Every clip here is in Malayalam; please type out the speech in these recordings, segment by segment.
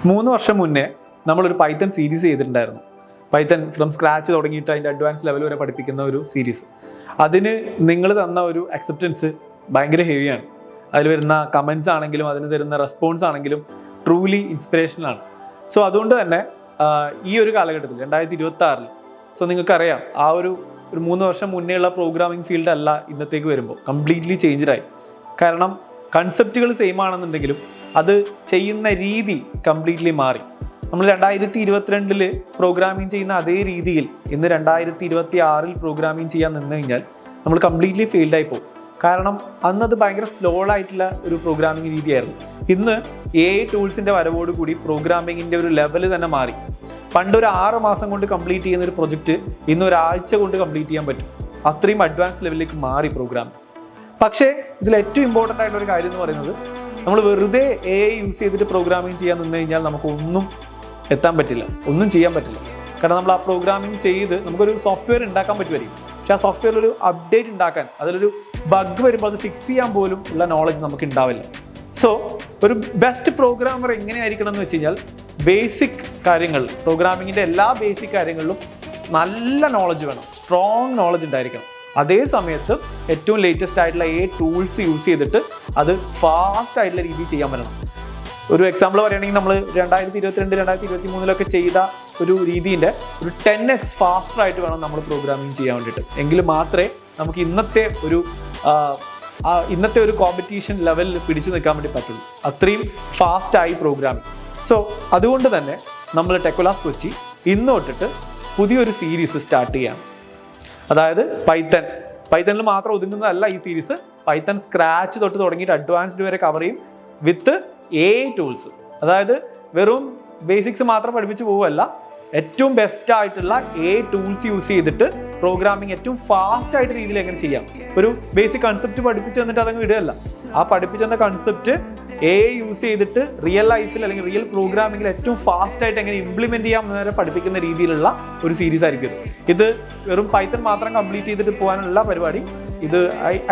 3 വർഷം മുന്നേ നമ്മളൊരു പൈത്തൺ സീരീസ് ചെയ്തിട്ടുണ്ടായിരുന്നു. പൈത്തൺ ഫ്രം സ്ക്രാച്ച് തുടങ്ങിയിട്ട് അതിൻ്റെ അഡ്വാൻസ് ലെവൽ വരെ പഠിപ്പിക്കുന്ന ഒരു സീരീസ്. അതിന് നിങ്ങൾ തന്ന ഒരു അക്സെപ്റ്റൻസ് ഭയങ്കര ഹെവിയാണ്. അതിൽ വരുന്ന കമൻസ് ആണെങ്കിലും അതിന് തരുന്ന റെസ്പോൺസ് ആണെങ്കിലും ട്രൂലി ഇൻസ്പിറേഷനാണ്. സോ അതുകൊണ്ട് തന്നെ ഈ ഒരു കാലഘട്ടത്തിൽ 2026 സോ നിങ്ങൾക്കറിയാം ആ ഒരു 3 വർഷം മുന്നേ ഉള്ള പ്രോഗ്രാമിംഗ് ഫീൽഡ് അല്ല ഇന്നത്തേക്ക് വരുമ്പോൾ കംപ്ലീറ്റ്ലി ചേഞ്ച്ഡായി. കാരണം കൺസെപ്റ്റുകൾ സെയിം ആണെന്നുണ്ടെങ്കിലും അത് ചെയ്യുന്ന രീതി കംപ്ലീറ്റ്ലി മാറി. നമ്മൾ 2022 പ്രോഗ്രാമിംഗ് ചെയ്യുന്ന അതേ രീതിയിൽ ഇന്ന് 2026 പ്രോഗ്രാമിംഗ് ചെയ്യാൻ നിന്ന് കഴിഞ്ഞാൽ നമ്മൾ കംപ്ലീറ്റ്ലി ഫെയിൽഡായി പോകും. കാരണം അന്നത് ഭയങ്കര സ്ലോ ആയിട്ടുള്ള ഒരു പ്രോഗ്രാമിംഗ് രീതിയായിരുന്നു. ഇന്ന് AI ടൂൾസിൻ്റെ വരവോടുകൂടി പ്രോഗ്രാമിങ്ങിൻ്റെ ഒരു ലെവൽ തന്നെ മാറി. പണ്ട് ഒരു 6 മാസം കൊണ്ട് കംപ്ലീറ്റ് ചെയ്യുന്ന ഒരു പ്രൊജക്റ്റ് ഇന്ന് ഒരാഴ്ച കൊണ്ട് കംപ്ലീറ്റ് ചെയ്യാൻ പറ്റും. അത്രയും അഡ്വാൻസ് ലെവലിലേക്ക് മാറി പ്രോഗ്രാമിംഗ്. പക്ഷേ ഇതിൽ ഏറ്റവും ഇമ്പോർട്ടൻ്റ് ആയിട്ടുള്ള ഒരു കാര്യം എന്ന് പറയുന്നത്, നമ്മൾ വെറുതെ AI യൂസ് ചെയ്തിട്ട് പ്രോഗ്രാമിംഗ് ചെയ്യാൻ നിന്ന് കഴിഞ്ഞാൽ നമുക്കൊന്നും എത്താൻ പറ്റില്ല, ഒന്നും ചെയ്യാൻ പറ്റില്ല. കാരണം നമ്മൾ ആ പ്രോഗ്രാമിംഗ് ചെയ്ത് നമുക്കൊരു സോഫ്റ്റ്വെയർ ഉണ്ടാക്കാൻ പറ്റുമായിരിക്കും. പക്ഷേ ആ സോഫ്റ്റ്വെയറിൽ ഒരു അപ്ഡേറ്റ് ഉണ്ടാക്കാൻ, അതിലൊരു ബഗ് വരുമ്പോൾ അത് ഫിക്സ് ചെയ്യാൻ പോലും ഉള്ള നോളജ് നമുക്ക് ഉണ്ടാവില്ല. സോ ഒരു ബെസ്റ്റ് പ്രോഗ്രാമർ എങ്ങനെയായിരിക്കണം എന്ന് വെച്ച് കഴിഞ്ഞാൽ, ബേസിക് കാര്യങ്ങൾ, പ്രോഗ്രാമിങ്ങിൻ്റെ എല്ലാ ബേസിക് കാര്യങ്ങളിലും നല്ല നോളജ് വേണം, സ്ട്രോങ് നോളജ് ഉണ്ടായിരിക്കണം. അതേ സമയത്ത് ഏറ്റവും ലേറ്റസ്റ്റ് ആയിട്ടുള്ള ടൂൾസ് യൂസ് ചെയ്തിട്ട് അത് ഫാസ്റ്റ് ആയിട്ടുള്ള രീതിയിൽ ചെയ്യാൻ പറ്റണം. ഒരു എക്സാമ്പിൾ പറയുകയാണെങ്കിൽ, നമ്മൾ 2022 2023 ചെയ്ത ഒരു രീതിൻ്റെ ഒരു 10x ഫാസ്റ്റർ ആയിട്ട് വേണം നമ്മൾ പ്രോഗ്രാമിംഗ് ചെയ്യാൻ വേണ്ടിയിട്ട്. എങ്കിൽ മാത്രമേ നമുക്ക് ഇന്നത്തെ ഒരു കോമ്പറ്റീഷൻ ലെവലിൽ പിടിച്ചു നിൽക്കാൻ വേണ്ടി പറ്റുള്ളൂ. അത്രയും ഫാസ്റ്റായി പ്രോഗ്രാമിംഗ്. സോ അതുകൊണ്ട് തന്നെ നമ്മൾ ടെക്വലാസ് കൊച്ചി ഇന്ന് തൊട്ടിട്ട് പുതിയൊരു സീരീസ് സ്റ്റാർട്ട് ചെയ്യാണ്. അതായത് പൈത്തണിൽ മാത്രം ഒതുങ്ങുന്നതല്ല ഈ സീരീസ്. പൈത്തൺ സ്ക്രാച്ച് തൊട്ട് തുടങ്ങിയിട്ട് അഡ്വാൻസ്ഡ് വരെ കവർ ചെയ്യും വിത്ത് AI ടൂൾസ്. അതായത് വെറും ബേസിക്സ് മാത്രം പഠിപ്പിച്ച് പോവുകയല്ല, ഏറ്റവും ബെസ്റ്റ് ആയിട്ടുള്ള AI ടൂൾസ് യൂസ് ചെയ്തിട്ട് പ്രോഗ്രാമിംഗ് ഏറ്റവും ഫാസ്റ്റ് ആയിട്ട് രീതിയിൽ എങ്ങനെ ചെയ്യാം. ഒരു ബേസിക് കൺസെപ്റ്റ് പഠിപ്പിച്ച് തന്നിട്ട് അതങ്ങ് വിടുകയല്ല, ആ പഠിപ്പിച്ചു തന്ന കൺസെപ്റ്റ് AI യൂസ് ചെയ്തിട്ട് റിയൽ ലൈഫിൽ അല്ലെങ്കിൽ റിയൽ പ്രോഗ്രാമിങ്ങിൽ ഏറ്റവും ഫാസ്റ്റ് ആയിട്ട് എങ്ങനെ ഇംപ്ലിമെൻറ്റ് ചെയ്യാം എന്നവരെ പഠിപ്പിക്കുന്ന രീതിയിലുള്ള ഒരു സീരീസ് ആയിരിക്കും ഇത്. വെറും പൈത്തൺ മാത്രം കംപ്ലീറ്റ് ചെയ്തിട്ട് പോകാനുള്ള പരിപാടി ഇത്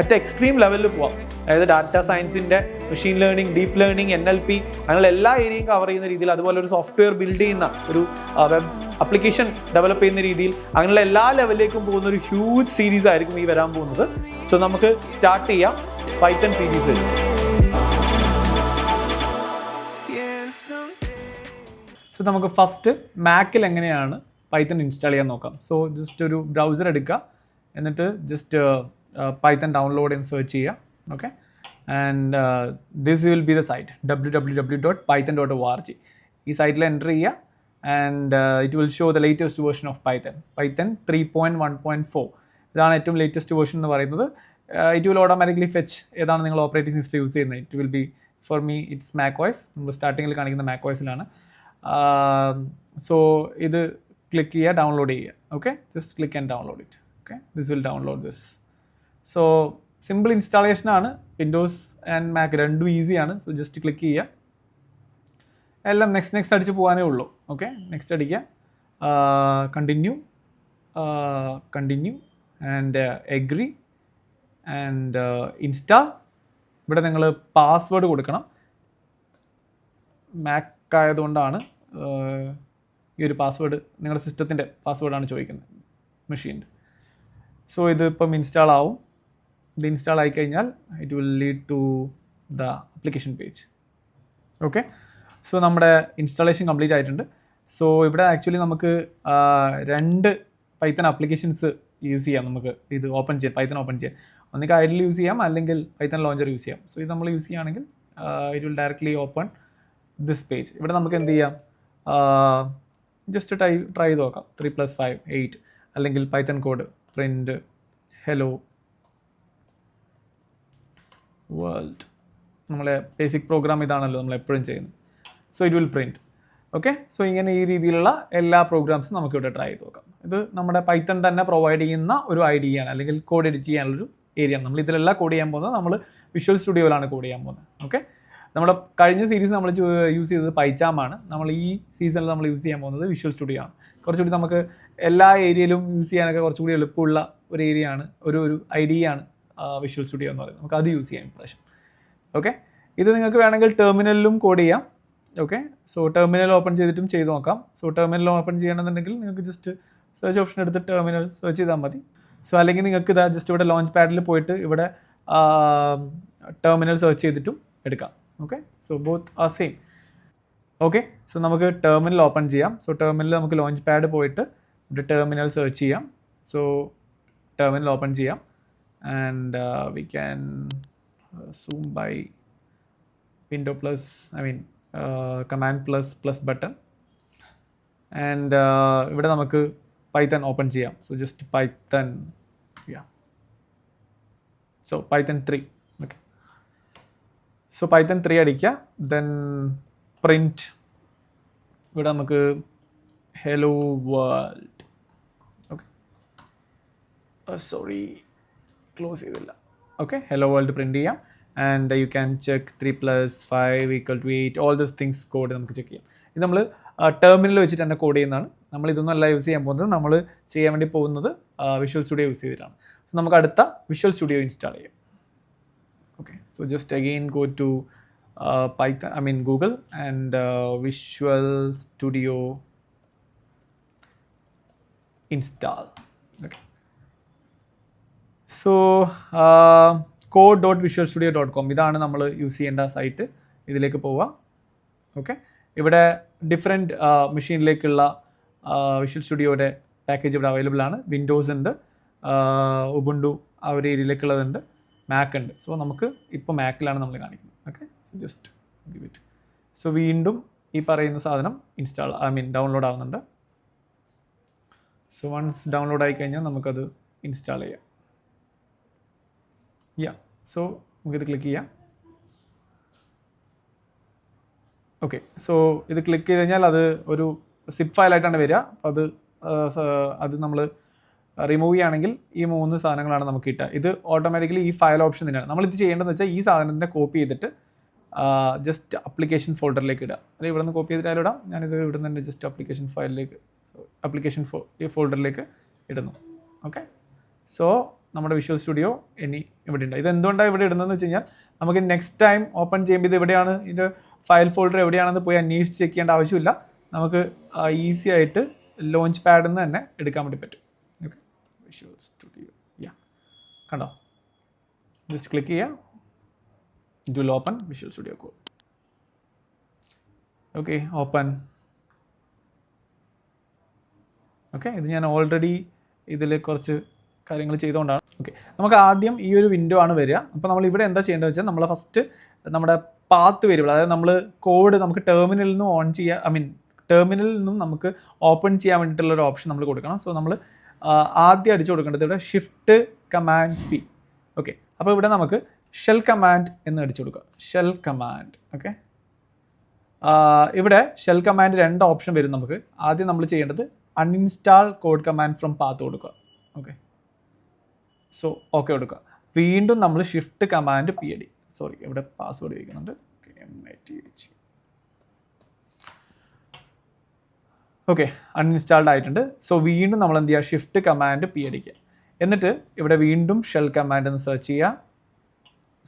അറ്റ് എക്സ്ട്രീം ലെവലിൽ പോവാം. അതായത് ഡാറ്റ സയൻസിൻ്റെ, machine learning, deep learning, NLP അങ്ങനെയുള്ള എല്ലാ ഏരിയയും കവർ ചെയ്യുന്ന രീതിയിൽ, അതുപോലെ ഒരു സോഫ്റ്റ്വെയർ ബിൽഡ് ചെയ്യുന്ന ഒരു വെബ് ആപ്ലിക്കേഷൻ ഡെവലപ്പ് ചെയ്യുന്ന രീതിയിൽ, അങ്ങനെയുള്ള എല്ലാ ലെവലിലേക്കും പോകുന്ന ഒരു ഹ്യൂജ് സീരീസ് ആയിരിക്കും ഈ വരാൻ പോകുന്നത്. സോ നമുക്ക് സ്റ്റാർട്ട് ചെയ്യാം പൈത്തൺ സീരീസ്. സോ നമുക്ക് ഫസ്റ്റ് മാക്കിൽ എങ്ങനെയാണ് പൈത്തൺ ഇൻസ്റ്റാൾ ചെയ്യാൻ നോക്കാം. സോ ജസ്റ്റ് ഒരു ബ്രൗസർ എടുക്കുക, എന്നിട്ട് ജസ്റ്റ് പൈത്തൺ ഡൗൺലോഡ് എന്ന് സെർച്ച് ചെയ്യുക. Okay, and this will be the site www.python.org. ഈ സൈറ്റിൽ എൻ്റർ ചെയ്യുക, and it will show the latest version of Python 3.1.4. ഇതാണ് ഏറ്റവും ലേറ്റസ്റ്റ് വേർഷൻ എന്ന് പറയുന്നത്. ഇറ്റ് വിൽ ഓട്ടോമാറ്റിക്കലി ഫെച്ച് ഏതാണ് നിങ്ങൾ ഓപ്പറേറ്റിംഗ് സിസ്റ്റം യൂസ് ചെയ്യുന്നത്. It will be for me it's macOS. നമ്മൾ സ്റ്റാർട്ടിങ്ങിൽ കാണിക്കുന്ന macOSലാണ്. സോ ഇത് ക്ലിക്ക് ചെയ്യുക, ഡൗൺലോഡ് ചെയ്യുക. Okay, just click and download it. Okay, this will download this. So simple ഇൻസ്റ്റാളേഷനാണ്. വിൻഡോസ് ആൻഡ് മാക് രണ്ടും ഈസിയാണ്. സോ ജസ്റ്റ് ക്ലിക്ക് ചെയ്യുക, എല്ലാം നെക്സ്റ്റ് അടിച്ച് പോകാനേ ഉള്ളൂ. ഓക്കെ, നെക്സ്റ്റ് അടിക്കുക, continue and agree and install. ഇവിടെ നിങ്ങൾ പാസ്വേഡ് കൊടുക്കണം. മാക് ആയതുകൊണ്ടാണ് ഈ ഒരു പാസ്വേഡ്, നിങ്ങളുടെ സിസ്റ്റത്തിൻ്റെ പാസ്വേഡാണ് ചോദിക്കുന്നത്, മെഷീൻ്റെ. സോ ഇതിപ്പം ഇൻസ്റ്റാൾ ആവും. ഇത് ഇൻസ്റ്റാൾ ആയിക്കഴിഞ്ഞാൽ it will lead to the application page. Okay, so നമ്മുടെ ഇൻസ്റ്റാളേഷൻ കംപ്ലീറ്റ് ആയിട്ടുണ്ട്. സോ ഇവിടെ ആക്ച്വലി നമുക്ക് 2 പൈത്തൺ ആപ്ലിക്കേഷൻസ് യൂസ് ചെയ്യാം. നമുക്ക് ഇത് ഓപ്പൺ ചെയ്യാം, പൈത്തൺ ഓപ്പൺ ചെയ്യാം. ഒന്നുകിൽ ഐഡിൽ യൂസ് ചെയ്യാം, അല്ലെങ്കിൽ പൈത്തൺ ലോഞ്ചർ യൂസ് ചെയ്യാം. സോ ഇത് നമ്മൾ യൂസ് ചെയ്യുകയാണെങ്കിൽ it will directly open this page. ഇവിടെ നമുക്ക് എന്ത് ചെയ്യാം, ജസ്റ്റ് ട്രൈ ചെയ്ത് നോക്കാം. 3 + 5 8, അല്ലെങ്കിൽ Python code print hello world. നമ്മളെ ബേസിക് പ്രോഗ്രാം ഇതാണല്ലോ നമ്മൾ എപ്പോഴും ചെയ്യുന്നത്. So it will print. Okay, so ഇങ്ങനെ ഈ രീതിയിലുള്ള എല്ലാ പ്രോഗ്രാംസും നമുക്കിവിടെ ട്രൈ ചെയ്ത് നോക്കാം. ഇത് നമ്മുടെ പൈത്തൺ തന്നെ പ്രൊവൈഡ് ചെയ്യുന്ന ഒരു ഐഡിയാണ്, അല്ലെങ്കിൽ കോഡ് എഡിറ്റ് ചെയ്യാനുള്ളൊരു ഏരിയയാണ്. നമ്മൾ ഇതിലെല്ലാം കോഡ് ചെയ്യാൻ പോകുന്നത് നമ്മൾ വിഷ്വൽ സ്റ്റുഡിയോയിലാണ് കോഡ് ചെയ്യാൻ പോകുന്നത്. ഓക്കെ, നമ്മുടെ കഴിഞ്ഞ സീരീസ് നമ്മൾ യൂസ് ചെയ്തത് പൈച്ചാമാണ്. നമ്മൾ ഈ സീസണിൽ നമ്മൾ യൂസ് ചെയ്യാൻ പോകുന്നത് വിഷ്വൽ സ്റ്റുഡിയോ ആണ്. കുറച്ചുകൂടി നമുക്ക് എല്ലാ ഏരിയയിലും യൂസ് ചെയ്യാനൊക്കെ കുറച്ചുകൂടി എളുപ്പമുള്ള ഒരു ഏരിയയാണ്, ഒരു ഐഡിയയാണ് വിഷ്വൽ സ്റ്റുഡിയോ എന്ന് പറയുന്നത്. നമുക്ക് അത് യൂസ് ചെയ്യാം ഇപ്രാവശ്യം. ഓക്കെ, ഇത് നിങ്ങൾക്ക് വേണമെങ്കിൽ ടെർമിനലിലും കോഡ് ചെയ്യാം, ഓക്കെ. സോ ടെർമിനൽ ഓപ്പൺ ചെയ്തിട്ടും ചെയ്ത് നോക്കാം. സോ ടെർമിനൽ ഓപ്പൺ ചെയ്യണമെന്നുണ്ടെങ്കിൽ നിങ്ങൾക്ക് ജസ്റ്റ് സെർച്ച് ഓപ്ഷൻ എടുത്ത് ടെർമിനൽ സെർച്ച് ചെയ്താൽ മതി. സോ അല്ലെങ്കിൽ നിങ്ങൾക്ക് ഇതാ ജസ്റ്റ് ഇവിടെ ലോഞ്ച് പാഡിൽ പോയിട്ട് ഇവിടെ ടെർമിനൽ സെർച്ച് ചെയ്തിട്ടും എടുക്കാം. Okay. So both are same. Okay. So നമുക്ക് ടെർമിനൽ ഓപ്പൺ ചെയ്യാം. സോ ടെർമിനൽ നമുക്ക് ലോഞ്ച് പാഡ് പോയിട്ട് ഇവിടെ ടെർമിനൽ സെർച്ച് ചെയ്യാം. സോ ടെർമിനൽ ഓപ്പൺ ചെയ്യാം and we can zoom by window plus command plus button and ഇവിടെ നമുക്ക് പൈത്തൺ ഓപ്പൺ ചെയ്യാം. So just Python so Python 3. Okay. So Python 3 അടിക്കുക. ദെൻ പ്രിൻറ്റ് ഇവിടെ നമുക്ക് hello world. Okay. Sorry close ചെയ്തില്ല. ഓക്കെ. ഹലോ വേൾഡ് പ്രിൻറ്റ് ചെയ്യാം and you can check 3 + 5 = 8 all those things code നമുക്ക് ചെക്ക് ചെയ്യാം. ഇത് നമ്മൾ ടെർമിനൽ വെച്ചിട്ട് തന്നെ കോഡ് ചെയ്യുന്നതാണ്. നമ്മൾ ഇതൊന്നല്ല യൂസ് ചെയ്യാൻ പോകുന്നത്. നമ്മൾ ചെയ്യാൻ വേണ്ടി പോകുന്നത് വിഷ്വൽ സ്റ്റുഡിയോ യൂസ് ചെയ്തിട്ടാണ്. സോ നമുക്ക് അടുത്ത വിഷ്വൽ സ്റ്റുഡിയോ ഇൻസ്റ്റാൾ ചെയ്യാം. Okay. So just again go to Google and Visual Studio install. Okay. So code.visualstudio.com ഇതാണ് നമ്മൾ യൂസ് ചെയ്യേണ്ട സൈറ്റ്. ഇതിലേക്ക് പോവുക. ഓക്കെ. ഇവിടെ ഡിഫറെൻറ്റ് മെഷീനിലേക്കുള്ള വിഷ്വൽ സ്റ്റുഡിയോയുടെ പാക്കേജ് ഇവിടെ അവൈലബിൾ ആണ്. വിൻഡോസ് ഉണ്ട്, ഉബുണ്ടു ആ ഒരു ഏരിയയിലേക്കുള്ളതുണ്ട്, മാക്ക് ഉണ്ട്. സോ നമുക്ക് ഇപ്പോൾ മാക്കിലാണ് നമ്മൾ കാണിക്കുന്നത്. Okay. So just give it. So വീണ്ടും ഈ പറയുന്ന സാധനം ഡൗൺലോഡ് ആവുന്നുണ്ട്. സോ വൺസ് ഡൗൺലോഡ് ആയി കഴിഞ്ഞാൽ നമുക്കത് ഇൻസ്റ്റാൾ ചെയ്യാം. സോ നമുക്കിത് ക്ലിക്ക് ചെയ്യാം. ഓക്കെ. സോ ഇത് ക്ലിക്ക് ചെയ്ത് കഴിഞ്ഞാൽ അത് ഒരു സിപ്പ് ഫയലായിട്ടാണ് വരിക. അപ്പോൾ അത് നമ്മൾ റിമൂവ് ചെയ്യുകയാണെങ്കിൽ ഈ 3 സാധനങ്ങളാണ് നമുക്ക് കിട്ടുക. ഇത് ഓട്ടോമാറ്റിക്കലി ഈ ഫയൽ ഓപ്ഷൻ തന്നെയാണ്. നമ്മളിത് ചെയ്യേണ്ടതെന്ന് വെച്ചാൽ ഈ സാധനത്തിൻ്റെ കോപ്പി ചെയ്തിട്ട് ജസ്റ്റ് അപ്ലിക്കേഷൻ ഫോൾഡറിലേക്ക് ഇടുക. അല്ലെങ്കിൽ ഇവിടെ നിന്ന് കോപ്പി ചെയ്തിട്ടായാലും ഇടാം. ഞാനിത് ഇവിടെ നിന്ന് ജസ്റ്റ് അപ്ലിക്കേഷൻ ഫയലിലേക്ക് ഈ ഫോൾഡറിലേക്ക് ഇടുന്നു. ഓക്കെ. സോ നമ്മുടെ വിഷ്വൽ സ്റ്റുഡിയോ ഇനി ഇവിടെ ഉണ്ട്. ഇത് എന്തുകൊണ്ടാണ് ഇവിടെ ഇടുന്നതെന്ന് വെച്ച് കഴിഞ്ഞാൽ നമുക്ക് നെക്സ്റ്റ് ടൈം ഓപ്പൺ ചെയ്യുമ്പോൾ ഇത് എവിടെയാണ്, ഇതിൻ്റെ ഫയൽ ഫോൾഡർ എവിടെയാണെന്ന് പോയി അന്വേഷിച്ച് ചെക്ക് ചെയ്യേണ്ട ആവശ്യമില്ല. നമുക്ക് ഈസി ആയിട്ട് ലോഞ്ച് പാഡിൽ നിന്ന് തന്നെ എടുക്കാൻ വേണ്ടി പറ്റും. ഓക്കെ. വിഷ്വൽ സ്റ്റുഡിയോ കണ്ടോ, ജസ്റ്റ് ക്ലിക്ക് ചെയ്യുക. It will open visual studio code. Okay. Open. Okay. ഇത് ഞാൻ ഓൾറെഡി ഇതിൽ കുറച്ച് കാര്യങ്ങൾ ചെയ്തുകൊണ്ടാണ്. ഓക്കെ. നമുക്ക് ആദ്യം ഈ ഒരു വിൻഡോ ആണ് വരിക. അപ്പോൾ നമ്മൾ ഇവിടെ എന്താ ചെയ്യേണ്ടത് വെച്ചാൽ നമ്മൾ ഫസ്റ്റ് നമ്മുടെ പാത്ത് വേരിയബിൾ, അതായത് നമ്മൾ കോഡ് നമുക്ക് ടെർമിനലിൽ നിന്ന് ഓൺ ചെയ്യാൻ ടെർമിനലിൽ നിന്നും നമുക്ക് ഓപ്പൺ ചെയ്യാൻ വേണ്ടിയിട്ടുള്ള ഒരു ഓപ്ഷൻ നമ്മൾ കൊടുക്കണം. സോ നമ്മൾ ആദ്യം അടിച്ചു കൊടുക്കേണ്ടത് ഇവിടെ Shift+Command+P. ഓക്കെ. അപ്പോൾ ഇവിടെ നമുക്ക് ഷെൽ കമാൻഡ് എന്ന് അടിച്ചു കൊടുക്കുക. Shell command. ഓക്കെ. ഇവിടെ ഷെൽ കമാൻഡ് 2 ഓപ്ഷൻ വരും നമുക്ക്. ആദ്യം നമ്മൾ ചെയ്യേണ്ടത് uninstall code command from path കൊടുക്കുക. ഓക്കെ. സോ ഓക്കെ കൊടുക്കുക. വീണ്ടും നമ്മൾ Shift+P അടി. സോറി, ഇവിടെ പാസ്വേഡ് ചോദിക്കുന്നുണ്ട്. ഓക്കെ. അൺഇൻസ്റ്റാൾഡ് ആയിട്ടുണ്ട്. സോ വീണ്ടും നമ്മൾ എന്ത് ചെയ്യുക, Shift+P അടിക്കുക. എന്നിട്ട് ഇവിടെ വീണ്ടും ഷെൽ കമാൻഡ് എന്ന് സെർച്ച് ചെയ്യുക.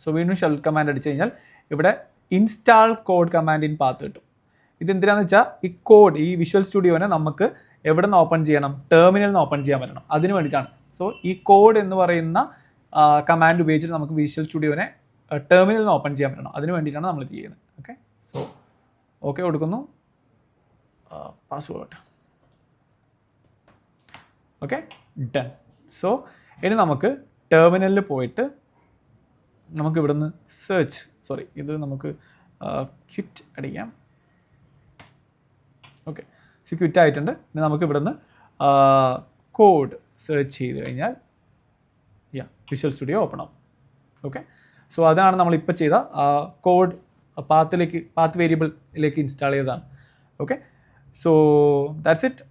സോ വീണ്ടും ഷെൽ കമാൻഡ് അടിച്ചു കഴിഞ്ഞാൽ ഇവിടെ install code command in path കിട്ടും. ഇതെന്തിനാന്ന് വെച്ചാൽ ഈ വിഷ്വൽ സ്റ്റുഡിയോനെ നമുക്ക് എവിടെ നിന്ന് ഓപ്പൺ ചെയ്യണം, ടെർമിനലിൽ നിന്ന് ഓപ്പൺ ചെയ്യാൻ പറ്റണം. അതിന് വേണ്ടിയിട്ടാണ്. സോ ഈ കോഡ് എന്ന് പറയുന്ന കമാൻഡ് ഉപയോഗിച്ചിട്ട് നമുക്ക് വിഷ്വൽ സ്റ്റുഡിയോനെ ടെർമിനലിൽ നിന്ന് ഓപ്പൺ ചെയ്യാൻ പറ്റണം. അതിന് വേണ്ടിയിട്ടാണ് നമ്മൾ ചെയ്യുന്നത്. ഓക്കെ. സോ ഓക്കെ കൊടുക്കുന്നു. പാസ്വേഡ്. ഓക്കെ. ഡൺ. സോ ഇനി നമുക്ക് ടെർമിനലിൽ പോയിട്ട് നമുക്ക് ഇവിടുന്ന് ഇത് നമുക്ക് ക്വിറ്റ് അടിക്കാം. ഓക്കെ. സോ ക്വിറ്റ് ആയിട്ടുണ്ട്. ഇനി നമുക്ക് ഇവിടുന്ന് കോഡ് സെർച്ച് ചെയ്ത് കഴിഞ്ഞാൽ വിഷ്വൽ സ്റ്റുഡിയോ ഓപ്പൺ ആവും. ഓക്കെ. സോ അതാണ് നമ്മളിപ്പോൾ ചെയ്ത കോഡ് പാത്ത് വേരിയബിളിലേക്ക് ഇൻസ്റ്റാൾ ചെയ്തതാണ്. ഓക്കെ. So that's it.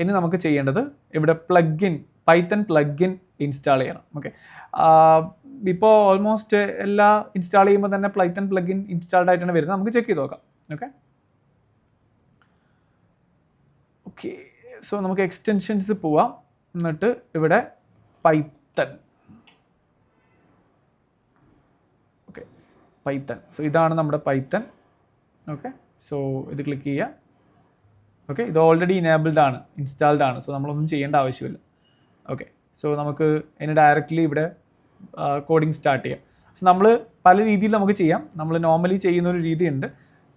ഇനി നമുക്ക് ചെയ്യേണ്ടത് ഇവിടെ പൈത്തൺ പ്ലഗിൻ ഇൻസ്റ്റാൾ ചെയ്യണം. ഓക്കെ. ഇപ്പോൾ ഓൾമോസ്റ്റ് എല്ലാ ഇൻസ്റ്റാൾ ചെയ്യുമ്പോൾ തന്നെ പൈത്തൺ പ്ലഗിൻ ഇൻസ്റ്റാൾഡ് ആയിട്ടാണ് വരുന്നത്. നമുക്ക് ചെക്ക് ചെയ്ത് നോക്കാം. ഓക്കെ. സോ നമുക്ക് എക്സ്റ്റൻഷൻസ് പോവാം. എന്നിട്ട് ഇവിടെ പൈത്തൺ. ഓക്കെ. പൈത്തൺ. സോ ഇതാണ് നമ്മുടെ പൈത്തൺ. ഓക്കെ. സോ ഇത് ക്ലിക്ക് ചെയ്യുക. ഓക്കെ, ഇത് ഓൾറെഡി ഇനേബിൾഡ് ആണ്, ഇൻസ്റ്റാൾഡ് ആണ്. സോ നമ്മളൊന്നും ചെയ്യേണ്ട ആവശ്യമില്ല. ഓക്കെ, സോ നമുക്ക് അതിന് ഡയറക്റ്റ്ലി ഇവിടെ കോഡിങ് സ്റ്റാർട്ട് ചെയ്യാം. സോ നമ്മൾ പല രീതിയിൽ നമുക്ക് ചെയ്യാം. നമ്മൾ നോർമലി ചെയ്യുന്ന ഒരു രീതിയുണ്ട്.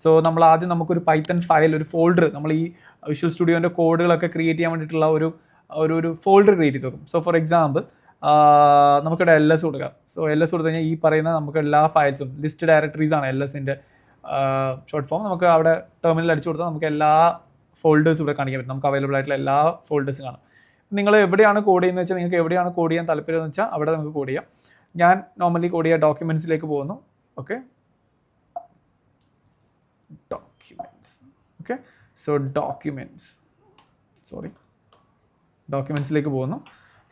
സോ നമ്മൾ ആദ്യം നമുക്കൊരു പൈത്തൺ ഫയൽ, ഒരു ഫോൾഡർ, നമ്മൾ ഈ വിഷ്വൽ സ്റ്റുഡിയോൻ്റെ കോഡുകളൊക്കെ ക്രിയേറ്റ് ചെയ്യാൻ വേണ്ടിയിട്ടുള്ള ഒരു ഫോൾഡർ ക്രിയേറ്റ് ചെയ്ത് വെക്കും. സോ ഫോർ എക്സാമ്പിൾ നമുക്കിവിടെ LS കൊടുക്കാം. സോ LS കൊടുത്തു കഴിഞ്ഞാൽ ഈ പറയുന്ന നമുക്ക് എല്ലാ ഫയൽസും ലിസ്റ്റ് ഡയറക്ടറീസ് ആണ് LSൻ്റെ ഷോർട്ട് ഫോം. നമുക്ക് അവിടെ ടെർമിനൽ അടിച്ചു കൊടുത്താൽ നമുക്ക് എല്ലാ ഫോൾഡേഴ്സും ഇവിടെ കാണിക്കാൻ പറ്റും. നമുക്ക് അവൈലബിൾ ആയിട്ടുള്ള എല്ലാ ഫോൾഡേഴ്സും കാണാം. നിങ്ങൾ എവിടെയാണ് കോഡ് ചെയ്യുന്നത് വെച്ചാൽ, നിങ്ങൾക്ക് എവിടെയാണ് കോഡ് ചെയ്യാൻ താല്പര്യം എന്ന് വെച്ചാൽ അവിടെ നമുക്ക് കോഡ് ചെയ്യാം. ഞാൻ നോർമലി കോഡ് ചെയ്യുക ഡോക്യുമെൻറ്റ്സിലേക്ക് പോകുന്നു. ഓക്കെ, ഓക്കെ, സോ ഡോക്യുമെൻറ്റ്സിലേക്ക് പോകുന്നു.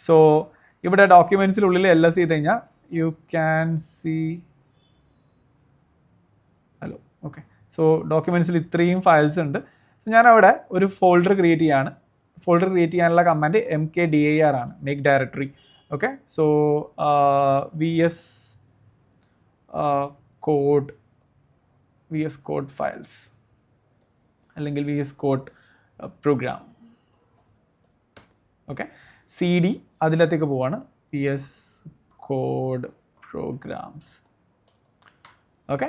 സോ ഇവിടെ ഡോക്യുമെൻറ്റ്സിനുള്ളിൽ LS ചെയ്ത് കഴിഞ്ഞാൽ you can see hello. Okay, so ഡോക്യുമെൻറ്റ്സിൽ ഇത്രയും ഫയൽസ് ഉണ്ട്. സോ ഞാൻ അവിടെ ഒരു ഫോൾഡർ ക്രിയേറ്റ് ചെയ്യാണ്. ഫോൾഡർ ക്രിയേറ്റ് ചെയ്യാനുള്ള കമാൻഡ് mkdir ആണ്, make directory. Okay, so VS code files അല്ലെങ്കിൽ VS code program. Okay, CD അതിലത്തേക്ക് പോവാണ്, VS code programs. Okay,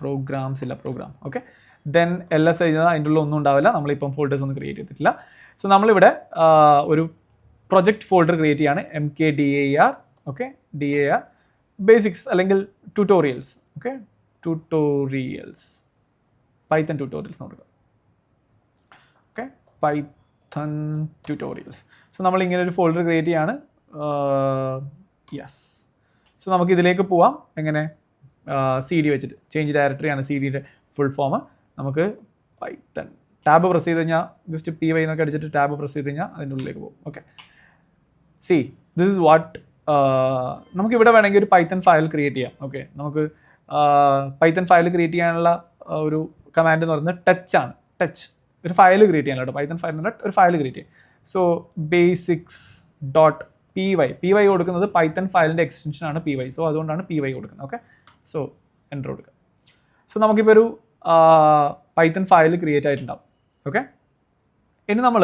programs ഇല്ല, പ്രോഗ്രാം. ഓക്കെ, ദെൻ LS കഴിഞ്ഞാൽ അതിൻ്റെ ഉള്ളിൽ ഒന്നും ഉണ്ടാവില്ല. നമ്മളിപ്പം ഫോൾഡേഴ്സ് ഒന്നും ക്രിയേറ്റ് ചെയ്തിട്ടില്ല. സോ നമ്മളിവിടെ ഒരു പ്രൊജക്റ്റ് ഫോൾഡർ ക്രിയേറ്റ് ചെയ്യാണ്, mkdir. ഓക്കെ, dir ബേസിക്സ് അല്ലെങ്കിൽ ട്യൂട്ടോറിയൽസ്. ഓക്കെ, പൈത്തൺ ട്യൂട്ടോറിയൽസ് കൊടുക്കുക. Okay, Python tutorials. സോ നമ്മളിങ്ങനെ ഒരു ഫോൾഡർ ക്രിയേറ്റ് ചെയ്യാണ്. യെസ്, സോ നമുക്ക് ഇതിലേക്ക് പോവാം. എങ്ങനെ? CD വെച്ചിട്ട്. ചേഞ്ച് ഡയറക്ടറി ആണ് CDയുടെ ഫുൾ ഫോം. നമുക്ക് പൈത്തൺ ടാബ് പ്രസ് ചെയ്ത് കഴിഞ്ഞാൽ ജസ്റ്റ് PY എന്നൊക്കെ അടിച്ചിട്ട് ടാബ് പ്രസ് ചെയ്ത് കഴിഞ്ഞാൽ അതിൻ്റെ ഉള്ളിലേക്ക് പോകും. Okay, this is what. നമുക്കിവിടെ വേണമെങ്കിൽ ഒരു പൈത്തൺ ഫയൽ ക്രിയേറ്റ് ചെയ്യാം. ഓക്കെ, നമുക്ക് പൈത്തൺ ഫയൽ ക്രിയേറ്റ് ചെയ്യാനുള്ള ഒരു കമാൻഡ് എന്ന് പറയുന്നത് ടച്ച് ആണ്. ടച്ച് ഒരു ഫയൽ ക്രിയേറ്റ് ചെയ്യാൻ കേട്ടോ, പൈത്തൺ ഫയൽ എന്ന് പറഞ്ഞാൽ ഒരു ഫയൽ ക്രിയേറ്റ് ചെയ്യാം. സോ basics.py കൊടുക്കുന്നത് പൈത്തൺ ഫയലിൻ്റെ എക്സ്റ്റൻഷനാണ് PY. സോ അതുകൊണ്ടാണ് PY കൊടുക്കുന്നത്. ഓക്കെ, സോ എൻ്റർ കൊടുക്കുക. സോ നമുക്കിപ്പോൾ ഒരു പൈത്തൺ ഫയൽ ക്രിയേറ്റ് ആയിട്ടുണ്ടാവും. ഓക്കെ, ഇനി നമ്മൾ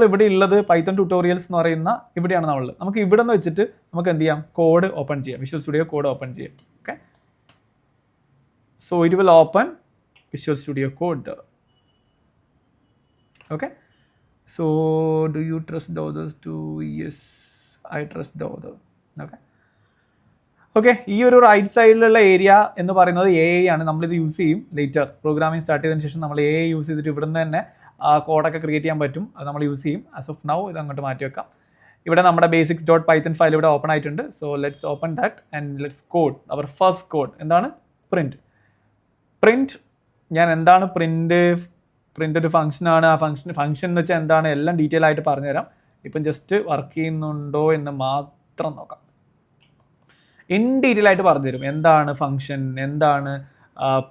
ഇവിടെ ഉള്ളത് പൈത്തൺ ട്യൂട്ടോറിയൽസ് എന്ന് പറയുന്ന ഇവിടെയാണ് നമ്മളുള്ളത്. നമുക്ക് ഇവിടെ നിന്ന് വെച്ചിട്ട് നമുക്ക് എന്ത് ചെയ്യാം? കോഡ് ഓപ്പൺ ചെയ്യാം, വിഷ്വൽ സ്റ്റുഡിയോ കോഡ് ഓപ്പൺ ചെയ്യാം. Okay, so it will open visual studio code. Okay, so do you trust the others too? Yes, I trust the other. Okay, ഈ ഒരു റൈറ്റ് സൈഡിലുള്ള ഏരിയ എന്ന് പറയുന്നത് AI ആണ്. നമ്മളിത് യൂസ് ചെയ്യും ലേറ്റർ. പ്രോഗ്രാമിംഗ് സ്റ്റാർട്ട് ചെയ്തതിന് ശേഷം നമ്മൾ AI യൂസ് ചെയ്തിട്ട് ഇവിടെ നിന്ന് തന്നെ കോഡൊക്കെ ക്രിയേറ്റ് ചെയ്യാൻ പറ്റും. അത് നമ്മൾ യൂസ് ചെയ്യും. ആസ് ഓഫ് നൗ ഇത് അങ്ങോട്ട് മാറ്റി വെക്കാം. ഇവിടെ നമ്മുടെ basics.python ഫയൽ ഇവിടെ ഓപ്പൺ ആയിട്ടുണ്ട്. So let's open that and let's code our first code. എന്താണ്? പ്രിൻറ്റ്. ഞാൻ എന്താണ് പ്രിൻറ്റ് ഒരു ഫംഗ്ഷനാണ്. ആ ഫംഗ്ഷൻ എന്ന് വെച്ചാൽ എന്താണ്, എല്ലാം ഡീറ്റെയിൽ ആയിട്ട് പറഞ്ഞുതരാം. ഇപ്പം ജസ്റ്റ് വർക്ക് ചെയ്യുന്നുണ്ടോ എന്ന് മാത്രം നോക്കാം. ഇൻ ഡീറ്റെയിൽ ആയിട്ട് പറഞ്ഞുതരും. എന്താണ് ഫംഗ്ഷൻ, എന്താണ്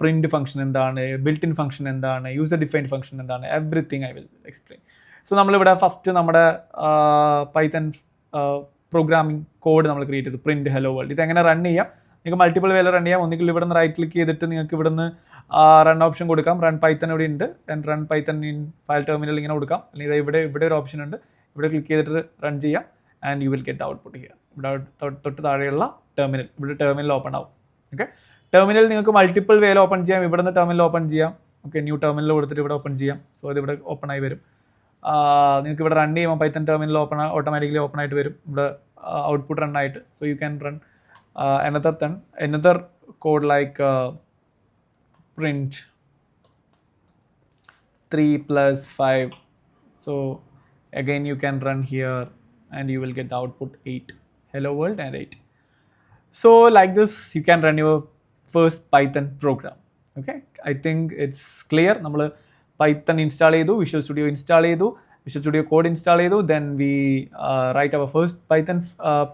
പ്രിൻറ്റ് ഫംഗ്ഷൻ, എന്താണ് ബിൽറ്റ് ഇൻ ഫംഗ്ഷൻ, എന്താണ് യൂസർ ഡിഫൈൻഡ് ഫംഗ്ഷൻ, എന്താണ് everything I will explain. So നമ്മളിവിടെ ഫസ്റ്റ് നമ്മുടെ പൈത്തൺ പ്രോഗ്രാമിംഗ് കോഡ് നമ്മൾ ക്രിയേറ്റ് ചെയ്തു, പ്രിൻറ്റ് ഹലോ വേൾഡ്. ഇതെങ്ങനെ റൺ ചെയ്യാം? നിങ്ങൾക്ക് മൾട്ടിപ്പിൾ വേല റൺ ചെയ്യാം. ഒന്നുകിൽ ഇവിടെ നിന്ന് റൈറ്റ് ക്ലിക്ക് ചെയ്തിട്ട് നിങ്ങൾക്ക് ഇവിടെ നിന്ന് റൺ ഓപ്ഷൻ കൊടുക്കാം. റൺ പൈത്തൺ ഇവിടെ ഉണ്ട്. And run Python in file terminal ഇങ്ങനെ കൊടുക്കാം. അല്ലെങ്കിൽ ഇവിടെ ഒരു ഓപ്ഷൻ ഉണ്ട്. ഇവിടെ ക്ലിക്ക് ചെയ്തിട്ട് റൺ ചെയ്യാം. And you will get output here. ഇവിടെ തൊട്ട് താഴെയുള്ള ടെർമിനൽ, ഇവിടെ ടെർമിനൽ ഓപ്പൺ ആവും. ഓക്കെ, ടെർമിനൽ നിങ്ങൾക്ക് മൾട്ടിപ്പിൾ വേല ഓപ്പൺ ചെയ്യാം. ഇവിടെ നിന്ന് ടെർമിനൽ ഓപ്പൺ ചെയ്യാം. ഓക്കെ, ന്യൂ ടെർമിനൽ കൊടുത്തിട്ട് ഇവിടെ ഓപ്പൺ ചെയ്യാം. സോ അത് ഇവിടെ ഓപ്പൺ ആയി വരും. നിങ്ങൾക്ക് ഇവിടെ റൺ ചെയ്യുമ്പോൾ പൈത്തൺ ടെർമിനൽ ഓട്ടോമാറ്റിക്കലി ഓപ്പൺ ആയിട്ട് വരും. ഇവിടെ ഔട്ട്പുട്ട് റൺ ആയിട്ട്. So you can run another code like print 3 + 5. So again you can run here and you will get the output 8, hello world and 8. So like this you can run your first Python program. Okay, I think it's clear. നമ്മൾ Python install ചെയ്തു, Visual Studio install ചെയ്തു, Visual Studio Code install ചെയ്തു, then we write our first Python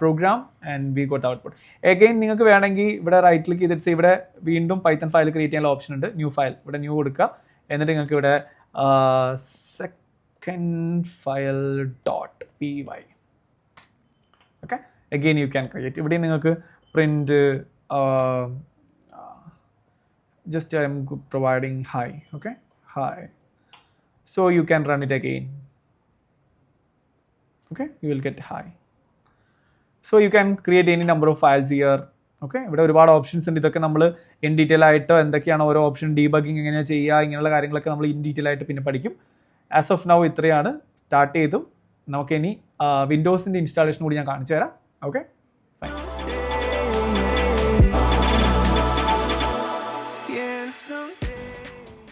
program and we got the output. Again നിങ്ങൾക്ക് വേണമെങ്കിൽ ഇവിടെ റൈറ്റ് ക്ലിക്ക് ചെയ്തിട്ട് ഇവിടെ വീണ്ടും Python ഫയൽ ക്രിയേറ്റ് ചെയ്യാനുള്ള ഓപ്ഷൻ ഉണ്ട്. ന്യൂ ഫയൽ, ഇവിടെ ന്യൂ കൊടുക്കുക. എന്നിട്ട് നിങ്ങൾക്ക് ഇവിടെ second file.py. okay, again you can create. ഇവിടെ നിങ്ങൾക്ക് print just I'm providing hi. Okay, hi. So you can run it again. Okay, you will get hi. So you can create any number of files here. Okay, ഇവിടെ ഒരുപാട് ഓപ്ഷൻസ് ഉണ്ട്. ഇതൊക്കെ നമ്മൾ ഇൻ ഡീറ്റെയിൽ ആയിട്ട് എന്തൊക്കെയാണ് ഓരോ ഓപ്ഷൻ ഡീബഗിങ് എങ്ങനെയാണ് ചെയ്യുക, ഇങ്ങനെയുള്ള കാര്യങ്ങളൊക്കെ നമ്മൾ ഇൻ ഡീറ്റെയിൽ ആയിട്ട് പിന്നെ പഠിക്കും. ആസ് ഓഫ് നൗ ഇത്രയാണ്. സ്റ്റാർട്ട് ചെയ്തു. നമുക്കിനി വിൻഡോസിൻ്റെ ഇൻസ്റ്റാളേഷൻ കൂടി ഞാൻ കാണിച്ചു തരാം. ഓക്കെ.